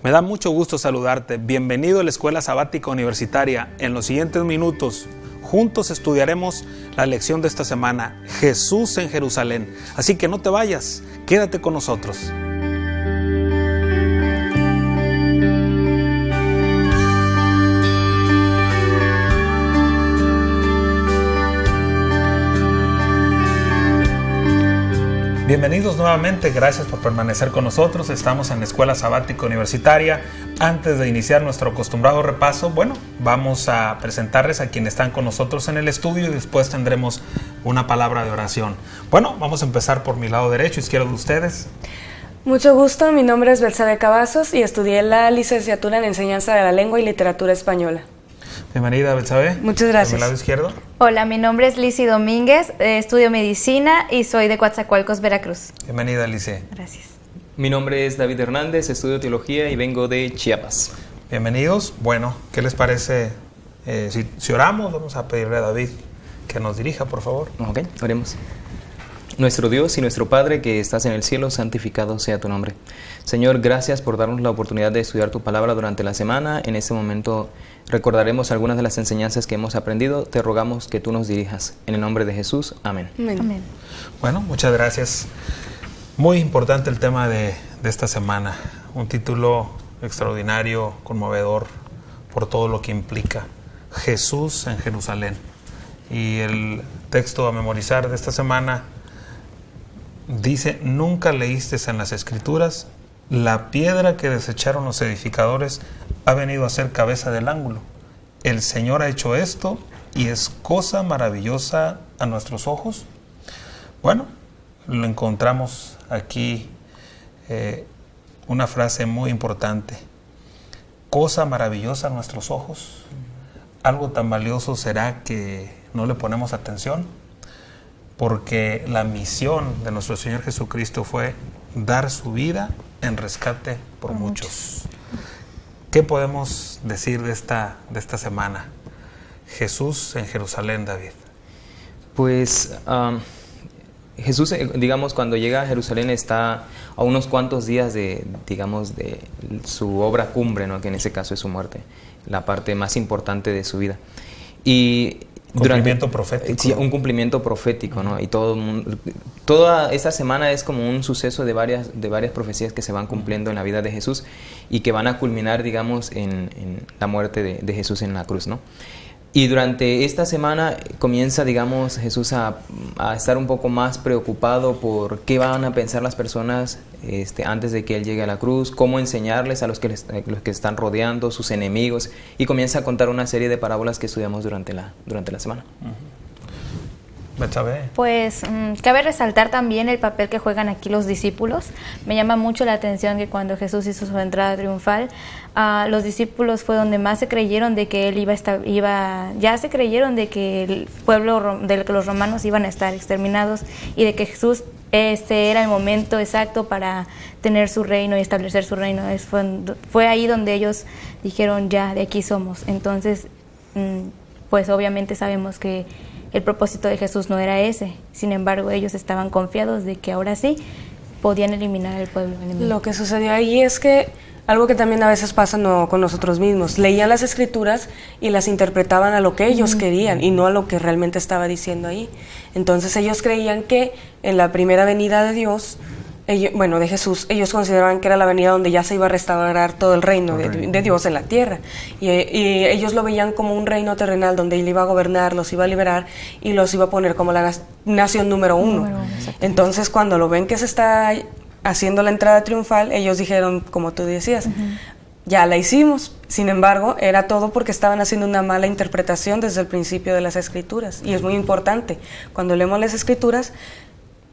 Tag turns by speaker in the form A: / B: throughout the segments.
A: Me da mucho gusto saludarte. Bienvenido a la Escuela Sabática Universitaria. En los siguientes minutos, juntos estudiaremos la lección de esta semana, Jesús en Jerusalén. Así que no te vayas, quédate con nosotros. Bienvenidos nuevamente, gracias por permanecer con nosotros. Estamos en la Escuela Sabática Universitaria. Antes de iniciar nuestro acostumbrado repaso, vamos a presentarles a quienes están con nosotros en el estudio y después tendremos una palabra de oración. Vamos a empezar por mi lado derecho, izquierdo de ustedes.
B: Mucho gusto, mi nombre es Betsabe Cavazos y estudié la licenciatura en Enseñanza de la Lengua y Literatura Española.
A: Bienvenida, Betsabe.
B: Muchas gracias.
A: Por mi lado izquierdo.
C: Hola, mi nombre es Lizy Domínguez, estudio medicina y soy de Coatzacoalcos, Veracruz.
A: Bienvenida, Lizy.
C: Gracias.
D: Mi nombre es David Hernández, estudio teología y vengo de Chiapas.
A: Bienvenidos. ¿Qué les parece si oramos? Vamos a pedirle a David que nos dirija, por favor.
D: Ok, oremos. Nuestro Dios y nuestro Padre que estás en el cielo, santificado sea tu nombre. Señor, gracias por darnos la oportunidad de estudiar tu palabra durante la semana. En este momento recordaremos algunas de las enseñanzas que hemos aprendido. Te rogamos que tú nos dirijas. En el nombre de Jesús, amén.
C: Amén.
A: Muchas gracias. Muy importante el tema de esta semana. Un título extraordinario, conmovedor, por todo lo que implica. Jesús en Jerusalén. Y el texto a memorizar de esta semana dice: nunca leíste en las Escrituras, la piedra que desecharon los edificadores ha venido a ser cabeza del ángulo. El Señor ha hecho esto y es cosa maravillosa a nuestros ojos. Lo encontramos aquí, una frase muy importante. Cosa maravillosa a nuestros ojos. Algo tan valioso será que no le ponemos atención, porque la misión de nuestro Señor Jesucristo fue dar su vida en rescate por muchos. ¿Qué podemos decir de esta semana? Jesús en Jerusalén, David.
D: Pues Jesús, cuando llega a Jerusalén está a unos cuantos días de su obra cumbre, ¿no? Que en ese caso es su muerte, la parte más importante de su vida. Y
A: cumplimiento profético.
D: Sí, un cumplimiento profético, ¿no? Y toda esta semana es como un suceso de varias profecías que se van cumpliendo en la vida de Jesús y que van a culminar, en la muerte de Jesús en la cruz, ¿no? Y durante esta semana comienza, Jesús a estar un poco más preocupado por qué van a pensar las personas antes de que Él llegue a la cruz, cómo enseñarles a los que están rodeando, sus enemigos, y comienza a contar una serie de parábolas que estudiamos durante la semana.
C: Pues cabe resaltar también el papel que juegan aquí los discípulos. Me llama mucho la atención que cuando Jesús hizo su entrada triunfal, los discípulos fue donde más se creyeron de que Él ya se creyeron de que el pueblo, de que los romanos iban a estar exterminados y de que Jesús era el momento exacto para tener su reino y establecer su reino. Fue ahí donde ellos dijeron: ya, de aquí somos. Entonces, pues obviamente sabemos que el propósito de Jesús no era ese. Sin embargo, ellos estaban confiados de que ahora sí podían eliminar al pueblo enemigo.
B: Lo que sucedió ahí es que algo que también a veces pasa con nosotros mismos. Leían las Escrituras y las interpretaban a lo que ellos querían y no a lo que realmente estaba diciendo ahí. Entonces ellos creían que en la primera venida de Dios, de Jesús, ellos consideraban que era la venida donde ya se iba a restaurar todo el reino de Dios en la tierra. Y ellos lo veían como un reino terrenal donde Él iba a gobernar, los iba a liberar y los iba a poner como la nación número uno. Entonces, cuando lo ven que se está haciendo la entrada triunfal, ellos dijeron, como tú decías, ya la hicimos. Sin embargo, era todo porque estaban haciendo una mala interpretación desde el principio de las Escrituras. Y es muy importante, cuando leemos las Escrituras,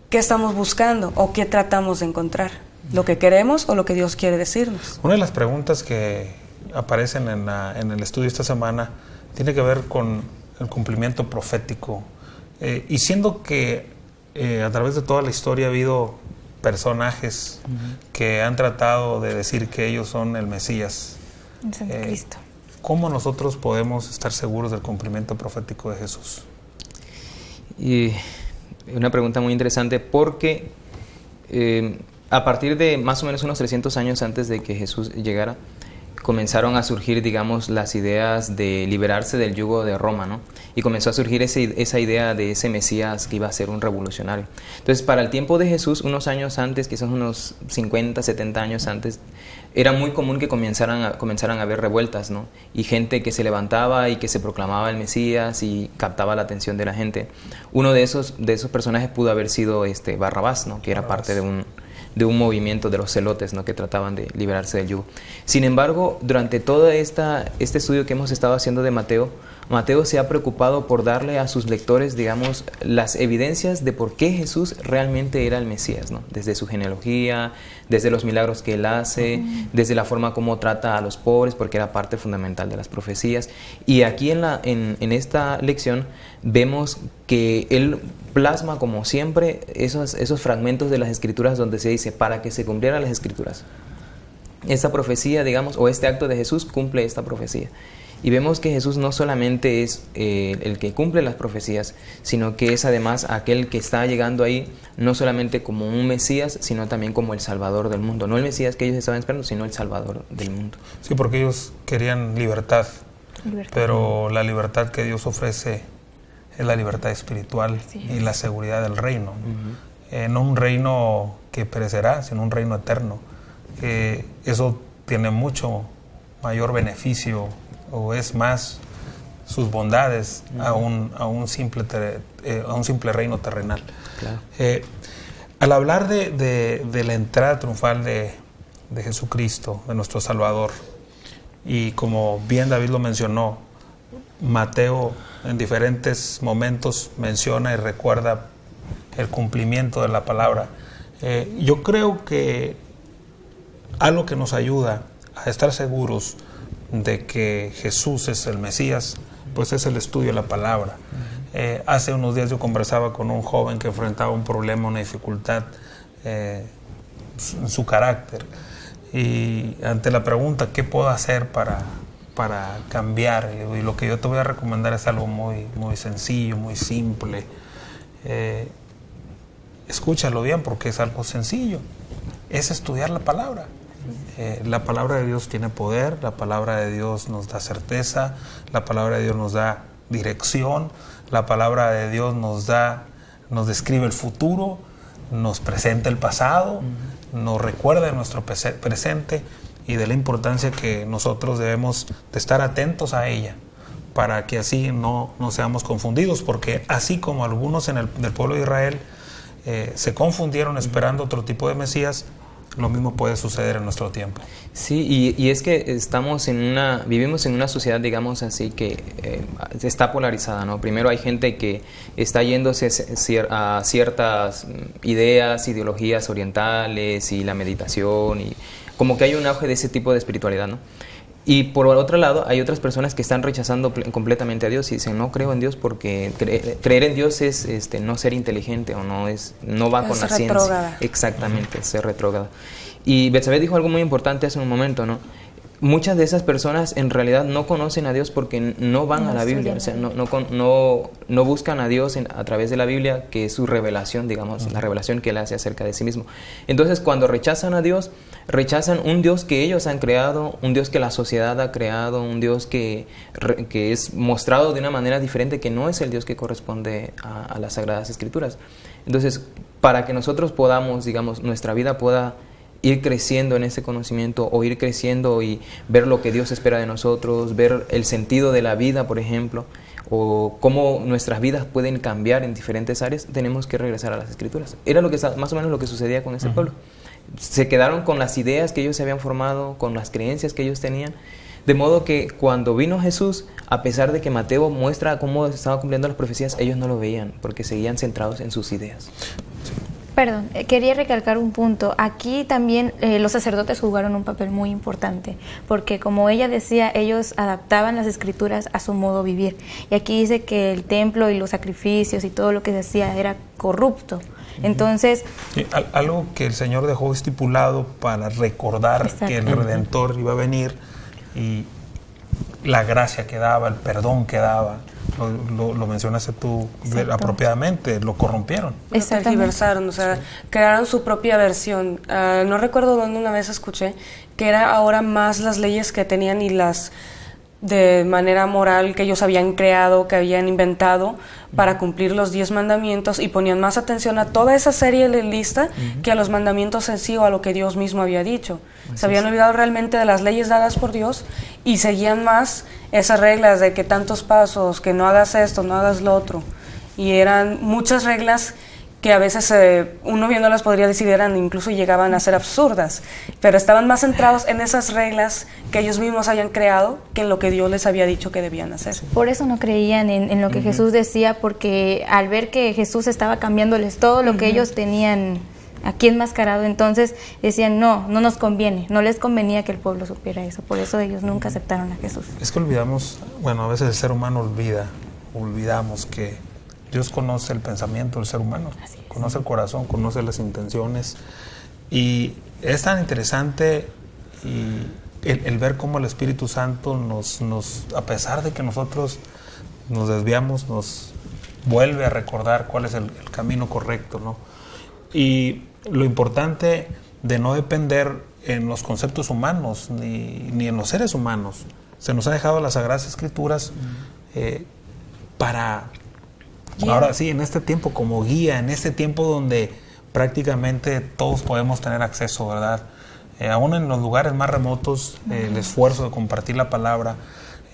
B: ¿qué estamos buscando o qué tratamos de encontrar? ¿Lo que queremos o lo que Dios quiere decirnos?
A: Una de las preguntas que aparecen en el estudio esta semana tiene que ver con el cumplimiento profético. Y siendo que a través de toda la historia ha habido personajes que han tratado de decir que ellos son el Mesías,
C: Cristo.
A: ¿cómo nosotros podemos estar seguros del cumplimiento profético de Jesús?
D: Y una pregunta muy interesante porque a partir de más o menos unos 300 años antes de que Jesús llegara, comenzaron a surgir, digamos, las ideas de liberarse del yugo de Roma, ¿no? Y comenzó a surgir esa idea de ese Mesías que iba a ser un revolucionario. Entonces, para el tiempo de Jesús, unos años antes, quizás unos 50, 70 años antes, era muy común que comenzaran a haber revueltas, ¿no? Y gente que se levantaba y que se proclamaba el Mesías y captaba la atención de la gente. Uno de esos personajes pudo haber sido Barrabás, ¿no? Que era parte de un movimiento de los celotes, ¿no? Que trataban de liberarse del yugo. Sin embargo, durante todo este estudio que hemos estado haciendo de Mateo se ha preocupado por darle a sus lectores, digamos, las evidencias de por qué Jesús realmente era el Mesías, ¿no? Desde su genealogía, desde los milagros que él hace, desde la forma como trata a los pobres, porque era parte fundamental de las profecías. Y aquí en esta lección vemos que él plasma, como siempre, esos fragmentos de las Escrituras donde se dice, para que se cumplieran las Escrituras. Esta profecía, digamos, o este acto de Jesús cumple esta profecía. Y vemos que Jesús no solamente es el que cumple las profecías, sino que es además aquel que está llegando ahí, no solamente como un Mesías, sino también como el Salvador del mundo. No el Mesías que ellos estaban esperando, sino el Salvador del mundo.
A: Sí, porque ellos querían libertad. Pero la libertad que Dios ofrece es la libertad espiritual y la seguridad del reino. No un reino que perecerá, sino un reino eterno. Eso tiene mucho mayor beneficio, o es más sus bondades a un simple reino terrenal.
D: Claro.
A: Al hablar de la entrada triunfal de Jesucristo, de nuestro Salvador, y como bien David lo mencionó, Mateo en diferentes momentos menciona y recuerda el cumplimiento de la palabra. Yo creo que algo que nos ayuda a estar seguros de que Jesús es el Mesías, pues es el estudio de la palabra. Hace unos días yo conversaba con un joven que enfrentaba un problema, una dificultad en su carácter, y ante la pregunta ¿qué puedo hacer para cambiar? Y lo que yo te voy a recomendar es algo muy, muy sencillo, muy simple. Escúchalo bien porque es algo sencillo, es estudiar la palabra. La palabra de Dios tiene poder, la palabra de Dios nos da certeza, la palabra de Dios nos da dirección, la palabra de Dios nos describe el futuro, nos presenta el pasado, nos recuerda de nuestro presente y de la importancia que nosotros debemos de estar atentos a ella para que así no seamos confundidos, porque así como algunos del pueblo de Israel se confundieron esperando otro tipo de Mesías, lo mismo puede suceder en nuestro tiempo. Sí, y es que vivimos en una sociedad, digamos así, que está polarizada, ¿no? Primero hay gente que está yéndose a ciertas ideas, ideologías orientales y la meditación, y como que hay un auge de ese tipo de espiritualidad, ¿no? Y por otro lado, hay otras personas que están rechazando completamente a Dios y dicen, no creo en Dios porque creer en Dios es no ser inteligente o no va con la ciencia.
B: Retrógrada.
D: Exactamente, ser retrógrada. Y Betsabé dijo algo muy importante hace un momento, ¿no? Muchas de esas personas en realidad no conocen a Dios porque no van a la Biblia, o sea, no buscan a Dios a través de la Biblia, que es su revelación, digamos, la revelación que Él hace acerca de sí mismo. Entonces, cuando rechazan a Dios, rechazan un Dios que ellos han creado, un Dios que la sociedad ha creado, un Dios que es mostrado de una manera diferente, que no es el Dios que corresponde a las Sagradas Escrituras. Entonces, para que nosotros podamos, digamos, nuestra vida pueda ir creciendo en ese conocimiento, o ir creciendo y ver lo que Dios espera de nosotros, ver el sentido de la vida, por ejemplo, o cómo nuestras vidas pueden cambiar en diferentes áreas, tenemos que regresar a las Escrituras. Era más o menos lo que sucedía con ese pueblo. Se quedaron con las ideas que ellos se habían formado, con las creencias que ellos tenían, de modo que cuando vino Jesús, a pesar de que Mateo muestra cómo estaban cumpliendo las profecías, ellos no lo veían, porque seguían centrados en sus ideas.
C: Perdón, quería recalcar un punto. Aquí también los sacerdotes jugaron un papel muy importante, porque como ella decía, ellos adaptaban las Escrituras a su modo de vivir. Y aquí dice que el templo y los sacrificios y todo lo que se hacía era corrupto. Entonces,
A: sí, algo que el Señor dejó estipulado para recordar que el Redentor iba a venir, y la gracia que daba, el perdón que daba, lo mencionaste tú apropiadamente, lo corrompieron.
B: Lo tergiversaron, o sea, crearon su propia versión. No recuerdo dónde una vez escuché que era ahora más las leyes que tenían y las de manera moral que ellos habían creado, que habían inventado para cumplir los 10 mandamientos, y ponían más atención a toda esa serie de lista que a los mandamientos en sí o a lo que Dios mismo había dicho. Se habían olvidado realmente de las leyes dadas por Dios y seguían más esas reglas de que tantos pasos, que no hagas esto, no hagas lo otro, y eran muchas reglas que a veces uno viéndolas podría decir incluso llegaban a ser absurdas, pero estaban más centrados en esas reglas que ellos mismos habían creado que en lo que Dios les había dicho que debían hacer.
C: Por eso no creían en lo que Jesús decía, porque al ver que Jesús estaba cambiándoles todo lo que ellos tenían aquí enmascarado, entonces decían no nos conviene, no les convenía que el pueblo supiera eso, por eso ellos nunca aceptaron a Jesús.
A: Es que olvidamos, a veces el ser humano olvidamos que Dios conoce el pensamiento del ser humano, conoce el corazón, conoce las intenciones, y es tan interesante el ver cómo el Espíritu Santo nos, a pesar de que nosotros nos desviamos, nos vuelve a recordar cuál es el camino correcto, ¿no? Y lo importante de no depender en los conceptos humanos ni en los seres humanos. Se nos ha dejado las Sagradas Escrituras para... Ahora sí, en este tiempo como guía, en este tiempo donde prácticamente todos podemos tener acceso, ¿verdad? Aún en los lugares más remotos, el esfuerzo de compartir la palabra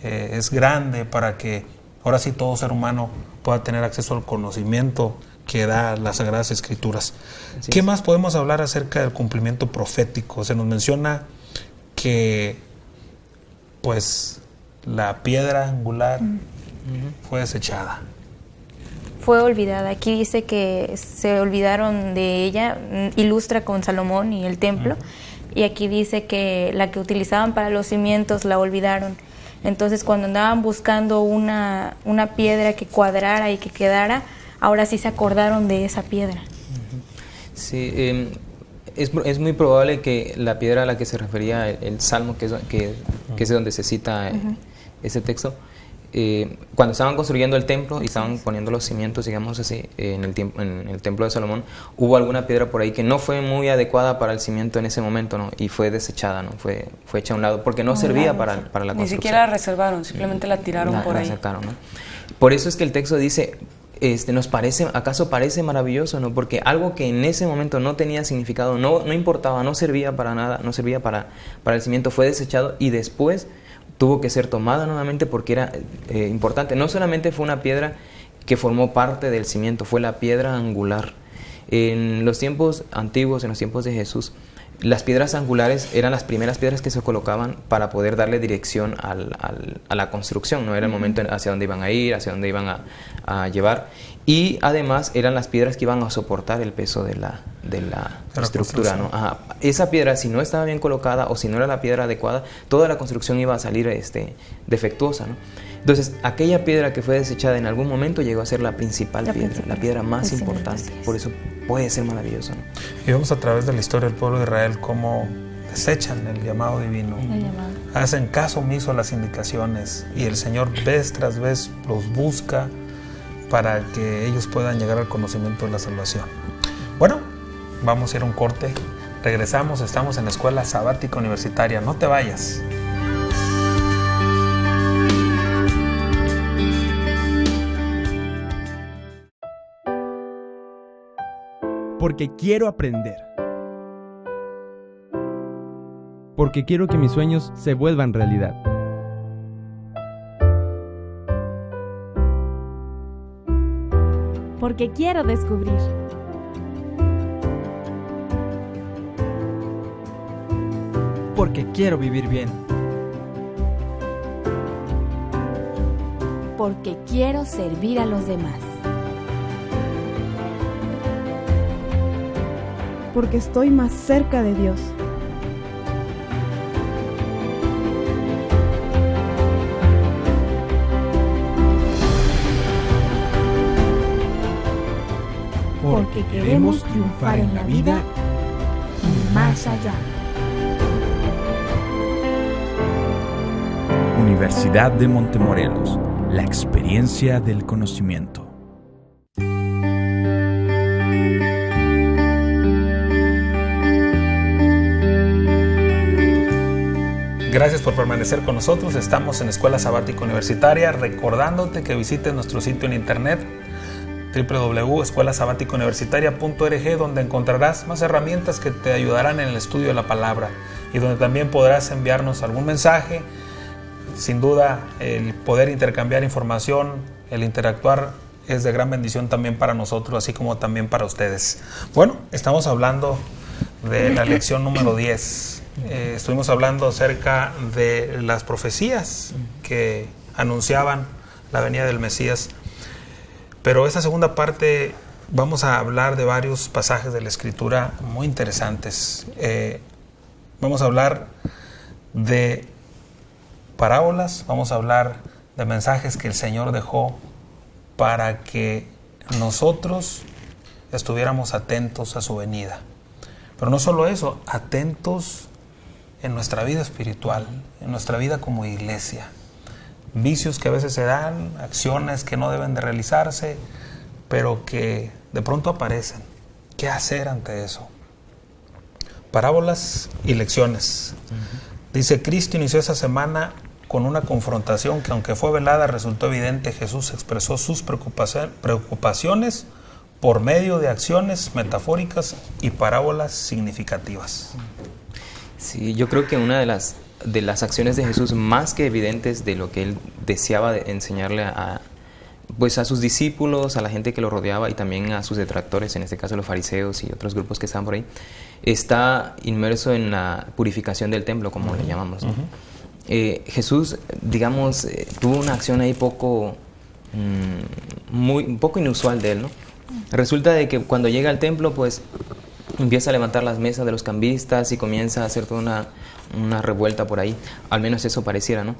A: es grande para que ahora sí todo ser humano pueda tener acceso al conocimiento que da las Sagradas Escrituras. ¿Qué más podemos hablar acerca del cumplimiento profético? Se nos menciona que pues la piedra angular fue desechada.
C: Fue olvidada. Aquí dice que se olvidaron de ella, ilustra con Salomón y el templo, y aquí dice que la que utilizaban para los cimientos la olvidaron. Entonces cuando andaban buscando una piedra que cuadrara y que quedara, ahora sí se acordaron de esa piedra.
D: Sí, es muy probable que la piedra a la que se refería el Salmo, que es donde se cita ese texto, cuando estaban construyendo el templo y estaban poniendo los cimientos, digamos así, en el templo de Salomón, hubo alguna piedra por ahí que no fue muy adecuada para el cimiento en ese momento, ¿no? Y fue desechada, ¿no? Fue hecha a un lado porque no servía para la construcción.
B: Ni siquiera la reservaron, simplemente la tiraron por ahí.
D: Sacaron, ¿no? Por eso es que el texto dice, ¿acaso parece maravilloso, no? Porque algo que en ese momento no tenía significado, no importaba, no servía para nada, no servía para el cimiento, fue desechado y después tuvo que ser tomada nuevamente porque era importante. No solamente fue una piedra que formó parte del cimiento, fue la piedra angular. En los tiempos antiguos, en los tiempos de Jesús, las piedras angulares eran las primeras piedras que se colocaban para poder darle dirección a la construcción, ¿no? Era el momento hacia dónde iban a ir, hacia dónde iban a llevar, y además eran las piedras que iban a soportar el peso de la estructura, ¿no? Esa piedra, si no estaba bien colocada o si no era la piedra adecuada, toda la construcción iba a salir defectuosa, ¿no? Entonces, aquella piedra que fue desechada en algún momento llegó a ser la principal piedra, la piedra más importante. Por eso puede ser maravilloso, ¿no?
A: Y vemos a través de la historia del pueblo de Israel cómo desechan el llamado divino, hacen caso omiso a las indicaciones, y el Señor vez tras vez los busca para que ellos puedan llegar al conocimiento de la salvación. Bueno, vamos a ir a un corte, regresamos, estamos en la Escuela Sabática Universitaria, no te vayas.
E: Porque quiero aprender. Porque quiero que mis sueños se vuelvan realidad.
F: Porque quiero descubrir.
G: Porque quiero vivir bien.
F: Porque quiero servir a los demás.
H: Porque estoy más cerca de Dios.
F: Porque queremos triunfar en la vida y más allá.
I: Universidad de Montemorelos, la experiencia del conocimiento.
A: Gracias por permanecer con nosotros. Estamos en Escuela Sabática Universitaria, recordándote que visites nuestro sitio en internet www.escuelasabaticauniversitaria.org, donde encontrarás más herramientas que te ayudarán en el estudio de la palabra y donde también podrás enviarnos algún mensaje. Sin duda, el poder intercambiar información, el interactuar es de gran bendición también para nosotros, así como también para ustedes. Bueno, estamos hablando de la lección número 10. Estuvimos hablando acerca de las profecías que anunciaban la venida del Mesías. Pero esta segunda parte vamos a hablar de varios pasajes de la Escritura muy interesantes. Vamos a hablar de parábolas, vamos a hablar de mensajes que el Señor dejó para que nosotros estuviéramos atentos a su venida. Pero no solo eso, atentos en nuestra vida espiritual, en nuestra vida como iglesia. Vicios que a veces se dan, acciones que no deben de realizarse, pero que de pronto aparecen. ¿Qué hacer ante eso? Parábolas y lecciones. Dice, Cristo inició esa semana con una confrontación que, aunque fue velada, resultó evidente. Jesús expresó sus preocupaciones por medio de acciones metafóricas y parábolas significativas.
D: Sí, yo creo que una de las acciones de Jesús más que evidentes de lo que él deseaba de enseñarle a sus discípulos, a la gente que lo rodeaba y también a sus detractores, en este caso los fariseos y otros grupos que estaban por ahí, está inmerso en la purificación del templo, como le llamamos, ¿no? Jesús, digamos, tuvo una acción ahí un poco inusual de él, ¿no? Resulta de que cuando llega al templo, pues empieza a levantar las mesas de los cambistas y comienza a hacer toda una revuelta por ahí, al menos eso pareciera, ¿no?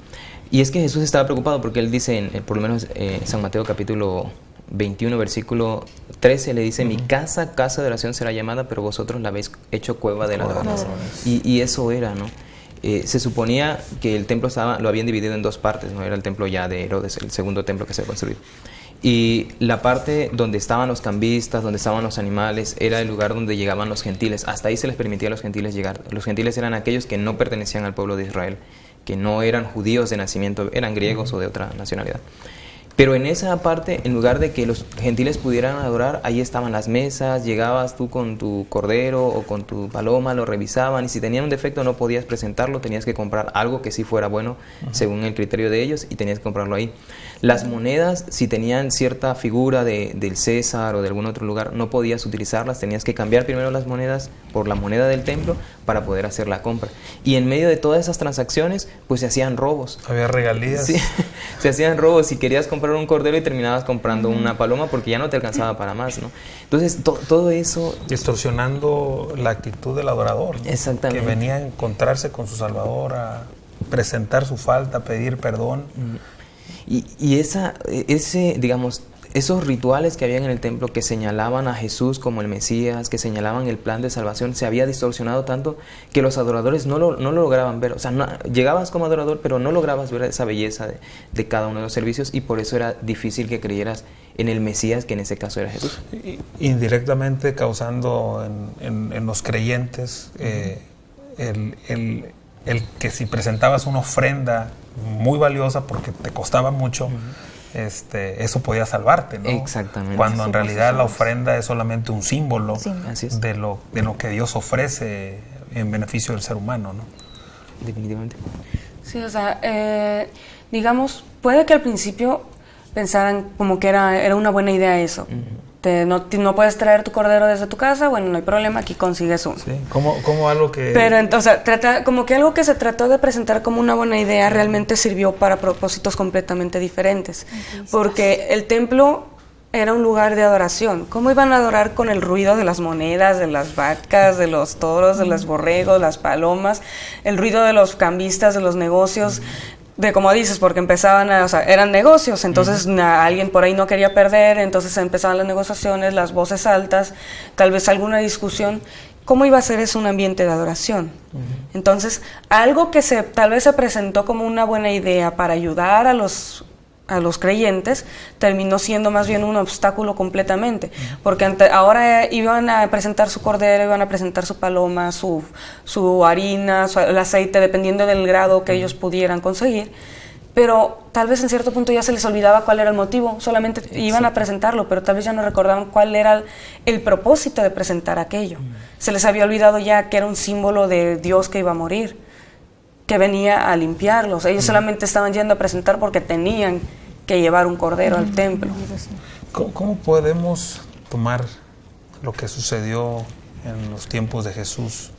D: Y es que Jesús estaba preocupado porque él dice, por lo menos San Mateo capítulo 21, versículo 13, le dice, mi casa de oración será llamada, pero vosotros la habéis hecho cueva de ladrones. Y eso era, ¿no? Se suponía que el templo lo habían dividido en dos partes, ¿no? Era el templo ya de Herodes, el segundo templo que se había construido. Y la parte donde estaban los cambistas, donde estaban los animales, era el lugar donde llegaban los gentiles. Hasta ahí se les permitía a los gentiles llegar. Los gentiles eran aquellos que no pertenecían al pueblo de Israel, que no eran judíos de nacimiento, eran griegos o de otra nacionalidad. Pero en esa parte, en lugar de que los gentiles pudieran adorar, ahí estaban las mesas, llegabas tú con tu cordero o con tu paloma, lo revisaban y si tenían un defecto no podías presentarlo, tenías que comprar algo que sí fuera bueno según el criterio de ellos y tenías que comprarlo ahí. Las monedas, si tenían cierta figura del César o de algún otro lugar, no podías utilizarlas, tenías que cambiar primero las monedas por la moneda del templo para poder hacer la compra. Y en medio de todas esas transacciones, pues se hacían robos.
A: Había regalías.
D: Sí, se hacían robos. Si querías comprar un cordero y terminabas comprando una paloma porque ya no te alcanzaba para más, ¿no? Entonces, todo eso...
A: distorsionando la actitud del adorador, ¿no?
D: Exactamente.
A: Que venía a encontrarse con su Salvador, a presentar su falta, a pedir perdón.
D: Y digamos, esos rituales que habían en el templo que señalaban a Jesús como el Mesías, que señalaban el plan de salvación, se había distorsionado tanto que los adoradores no lo lograban ver. O sea, llegabas como adorador, pero no lograbas ver esa belleza de cada uno de los servicios y por eso era difícil que creyeras en el Mesías, que en ese caso era Jesús.
A: Indirectamente causando en los creyentes el que si presentabas una ofrenda muy valiosa porque te costaba mucho, eso podía salvarte, ¿no?
D: Exactamente.
A: Cuando en realidad la ofrenda es solamente un símbolo de lo que Dios ofrece en beneficio del ser humano, ¿no?
D: Definitivamente.
B: Sí, o sea, digamos, puede que al principio pensaran como que era una buena idea eso. No puedes traer tu cordero desde tu casa, bueno, no hay problema, aquí consigues uno.
A: Sí, como algo que...
B: Pero entonces, como que algo que se trató de presentar como una buena idea realmente sirvió para propósitos completamente diferentes. Porque el templo era un lugar de adoración. ¿Cómo iban a adorar con el ruido de las monedas, de las vacas, de los toros, de los borregos, las palomas, el ruido de los cambistas, de los negocios? De como dices, porque eran negocios, entonces alguien por ahí no quería perder, entonces empezaban las negociaciones, las voces altas, tal vez alguna discusión. ¿Cómo iba a ser eso un ambiente de adoración? Entonces, algo que tal vez se presentó como una buena idea para ayudar a los a los creyentes, terminó siendo más bien un obstáculo completamente, porque ahora iban a presentar su cordero, iban a presentar su paloma, su harina, el aceite, dependiendo del grado que ellos pudieran conseguir, pero tal vez en cierto punto ya se les olvidaba cuál era el motivo, solamente iban a presentarlo, pero tal vez ya no recordaban cuál era el propósito de presentar aquello. Se les había olvidado ya que era un símbolo de Dios que iba a morir, que venía a limpiarlos. Ellos solamente estaban yendo a presentar porque tenían que llevar un cordero al templo.
A: ¿Cómo podemos tomar lo que sucedió en los tiempos de Jesús?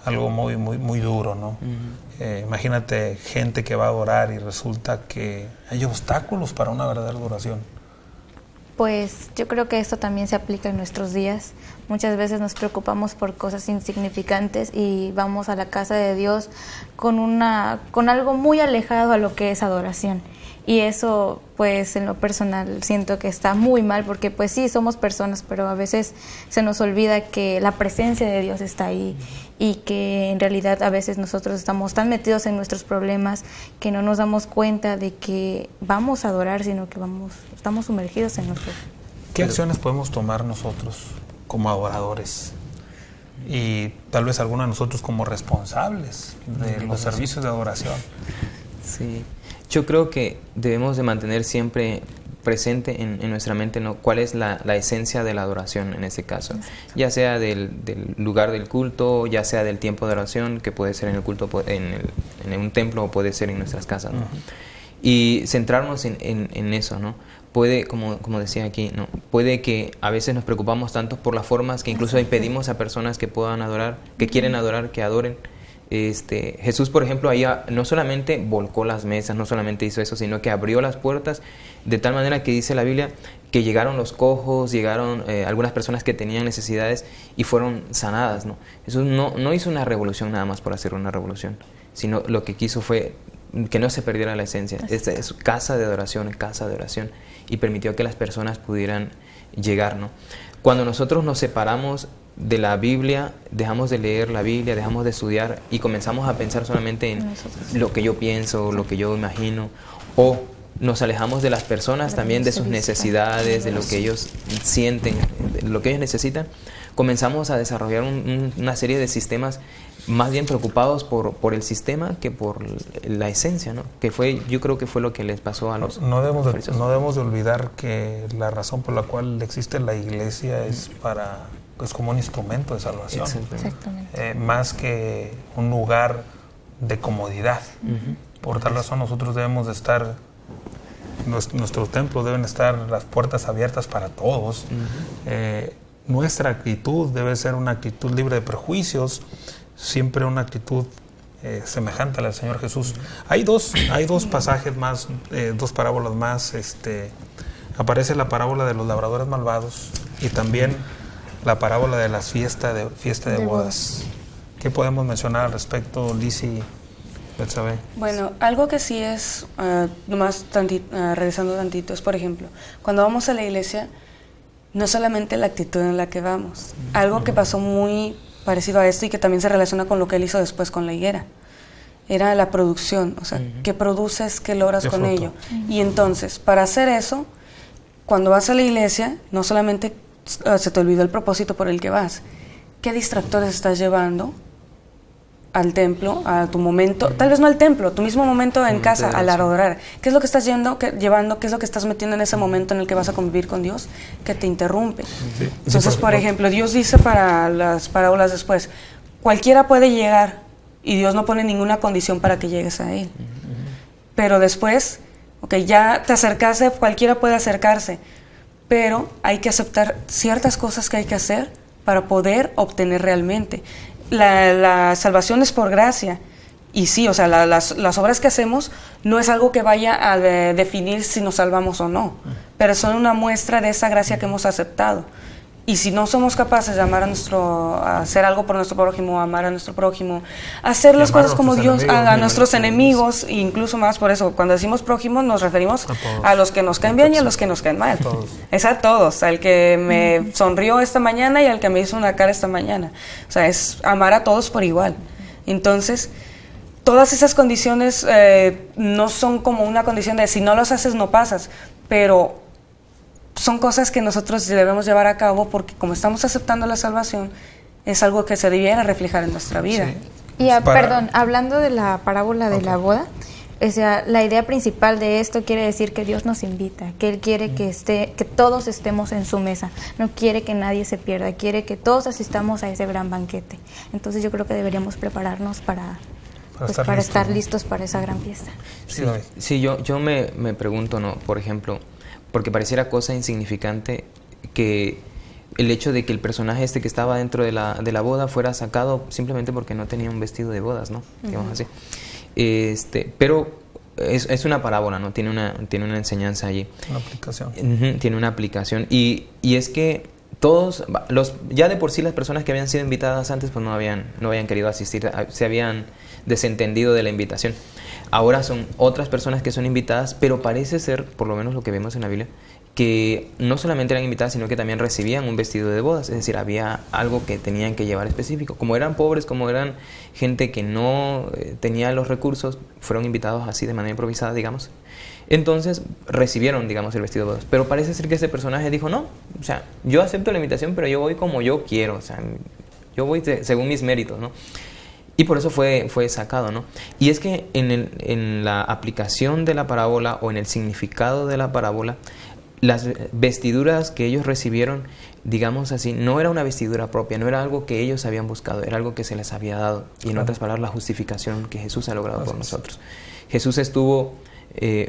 A: Algo muy, muy, muy duro, ¿no? Imagínate gente que va a adorar y resulta que hay obstáculos para una verdadera adoración.
C: Pues yo creo que esto también se aplica en nuestros días. Muchas veces nos preocupamos por cosas insignificantes y vamos a la casa de Dios con algo muy alejado a lo que es adoración. Y eso, pues, en lo personal siento que está muy mal, porque pues sí, somos personas, pero a veces se nos olvida que la presencia de Dios está ahí y que en realidad a veces nosotros estamos tan metidos en nuestros problemas que no nos damos cuenta de que vamos a adorar, sino que estamos sumergidos en nosotros.
A: ¿Qué acciones podemos tomar nosotros como adoradores? Y tal vez algunos de nosotros como responsables de los servicios de adoración.
D: Sí. Yo creo que debemos de mantener siempre presente en nuestra mente, ¿no?, cuál es la esencia de la adoración en este caso, ya sea del lugar del culto, ya sea del tiempo de oración, que puede ser en el culto, en un templo, o puede ser en nuestras casas, ¿no? Y centrarnos en eso, ¿no? Puede, como decía aquí, ¿no?, puede que a veces nos preocupamos tanto por las formas que incluso impedimos a personas que puedan adorar, que quieren adorar, que adoren. Jesús, por ejemplo, ahí no solamente volcó las mesas, no solamente hizo eso, sino que abrió las puertas de tal manera que dice la Biblia que llegaron los cojos, llegaron algunas personas que tenían necesidades y fueron sanadas, ¿no? Jesús no hizo una revolución nada más por hacer una revolución, sino lo que quiso fue que no se perdiera la esencia. Esta es casa de oración, y permitió que las personas pudieran llegar, ¿no? Cuando nosotros nos separamos de la Biblia, dejamos de leer la Biblia, dejamos de estudiar y comenzamos a pensar solamente en lo que yo pienso, lo que yo imagino, o nos alejamos de las personas también, de sus necesidades, de lo que ellos sienten, de lo que ellos necesitan, comenzamos a desarrollar una serie de sistemas más bien preocupados por el sistema que por la esencia, ¿no? Que yo creo que fue lo que les pasó a los fariseos.
A: No debemos de olvidar que la razón por la cual existe la iglesia es como un instrumento de salvación.
C: Exactamente.
A: Más que un lugar de comodidad. Por tal razón nosotros debemos de estar, nuestros templos deben estar las puertas abiertas para todos. Nuestra actitud debe ser una actitud libre de prejuicios, siempre una actitud semejante a la del Señor Jesús. Hay dos pasajes más, dos parábolas más. Aparece la parábola de los labradores malvados y también la parábola de las fiesta de bodas. ¿Qué podemos mencionar al respecto, Liz y Betsabe?
B: Bueno, algo que sí es, nomás regresando tantito, es por ejemplo, cuando vamos a la iglesia, no solamente la actitud en la que vamos. Algo que pasó muy parecido a esto y que también se relaciona con lo que él hizo después con la higuera, era la producción, o sea, ¿qué produces, qué logras con ello? Y entonces, para hacer eso, cuando vas a la iglesia, no solamente se te olvidó el propósito por el que vas, ¿qué distractores estás llevando al templo, a tu momento, tal vez no al templo, tu mismo momento en casa, al adorar? ¿Qué es lo que estás llevando, qué es lo que estás metiendo en ese momento en el que vas a convivir con Dios, que te interrumpe? Entonces, por ejemplo, Dios dice para las parábolas después, cualquiera puede llegar, y Dios no pone ninguna condición para que llegues a Él. Pero después, ya te acercaste, cualquiera puede acercarse, pero hay que aceptar ciertas cosas que hay que hacer para poder obtener realmente. La salvación es por gracia, y sí, o sea, las obras que hacemos no es algo que vaya a definir si nos salvamos o no, pero son una muestra de esa gracia que hemos aceptado. Y si no somos capaces de a hacer algo por nuestro prójimo, amar a nuestro prójimo, hacer las cosas como Dios, a nuestros enemigos, e incluso más por eso, cuando decimos prójimo nos referimos a los que nos caen bien y a los que nos caen mal. Es a todos, al que me sonrió esta mañana y al que me hizo una cara esta mañana. O sea, es amar a todos por igual. Entonces, todas esas condiciones no son como una condición de si no los haces no pasas, pero son cosas que nosotros debemos llevar a cabo porque como estamos aceptando la salvación, es algo que se debiera reflejar en nuestra vida.
C: Sí. Y perdón, hablando de la parábola de la boda, o sea, la idea principal de esto quiere decir que Dios nos invita, que Él quiere que todos estemos en su mesa, no quiere que nadie se pierda, quiere que todos asistamos a ese gran banquete. Entonces yo creo que deberíamos prepararnos para estar listos para esa gran fiesta.
D: Sí, yo me pregunto, ¿no? Por ejemplo, porque pareciera cosa insignificante que el hecho de que el personaje que estaba dentro de la boda fuera sacado simplemente porque no tenía un vestido de bodas, ¿no? Digamos así. Pero es una parábola, ¿no? Tiene una enseñanza allí.
A: Una aplicación.
D: Tiene una aplicación. Y es que todos, ya de por sí las personas que habían sido invitadas antes, pues no habían querido asistir, se habían desentendido de la invitación. Ahora son otras personas que son invitadas, pero parece ser, por lo menos lo que vemos en la Biblia, que no solamente eran invitadas, sino que también recibían un vestido de bodas, es decir, había algo que tenían que llevar específico. Como eran pobres, como eran gente que no tenía los recursos, fueron invitados así de manera improvisada, digamos. Entonces recibieron, digamos, el vestido de bodas. Pero parece ser que ese personaje dijo, no, o sea, yo acepto la invitación, pero yo voy como yo quiero, o sea, yo voy según mis méritos, ¿no? Y por eso fue sacado, ¿no? Y es que en la aplicación de la parábola o en el significado de la parábola, las vestiduras que ellos recibieron, digamos así, no era una vestidura propia, no era algo que ellos habían buscado, era algo que se les había dado. Y en otras palabras, la justificación que Jesús ha logrado por nosotros. Jesús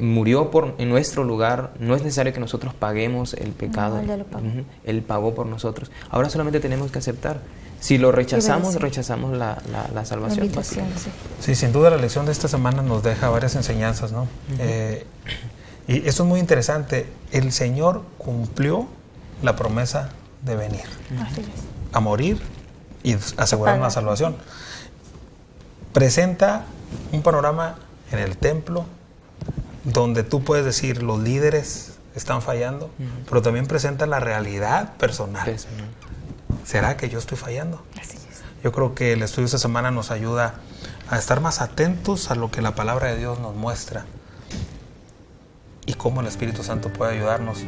D: murió en nuestro lugar, no es necesario que nosotros paguemos el pecado.
C: No, Él ya lo pagó.
D: Él pagó por nosotros. Ahora solamente tenemos que aceptar. Si lo rechazamos, rechazamos la salvación.
A: Sí, sin duda la lección de esta semana nos deja varias enseñanzas, ¿no? Y esto es muy interesante. El Señor cumplió la promesa de venir a morir y asegurar una salvación. Presenta un panorama en el templo donde tú puedes decir los líderes están fallando, pero también presenta la realidad personal. ¿Será que yo estoy fallando?
C: Así es.
A: Yo creo que el estudio de esta semana nos ayuda a estar más atentos a lo que la palabra de Dios nos muestra y cómo el Espíritu Santo puede ayudarnos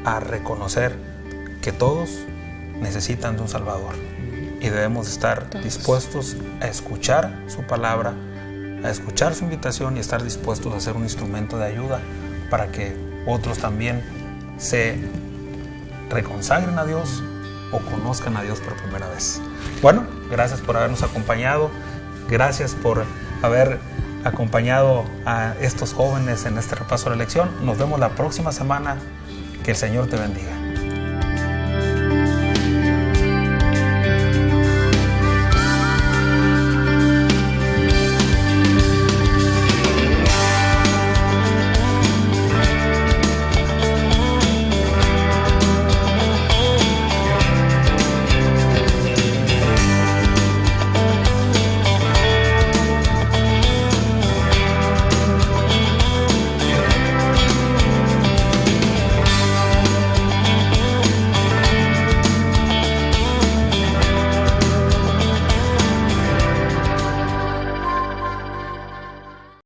A: a reconocer que todos necesitan de un Salvador y debemos estar dispuestos a escuchar su palabra, a escuchar su invitación y estar dispuestos a ser un instrumento de ayuda para que otros también se reconsagren a Dios o conozcan a Dios por primera vez. Bueno, gracias por habernos acompañado, gracias por haber acompañado a estos jóvenes en este repaso de la lección. Nos vemos la próxima semana. Que el Señor te bendiga.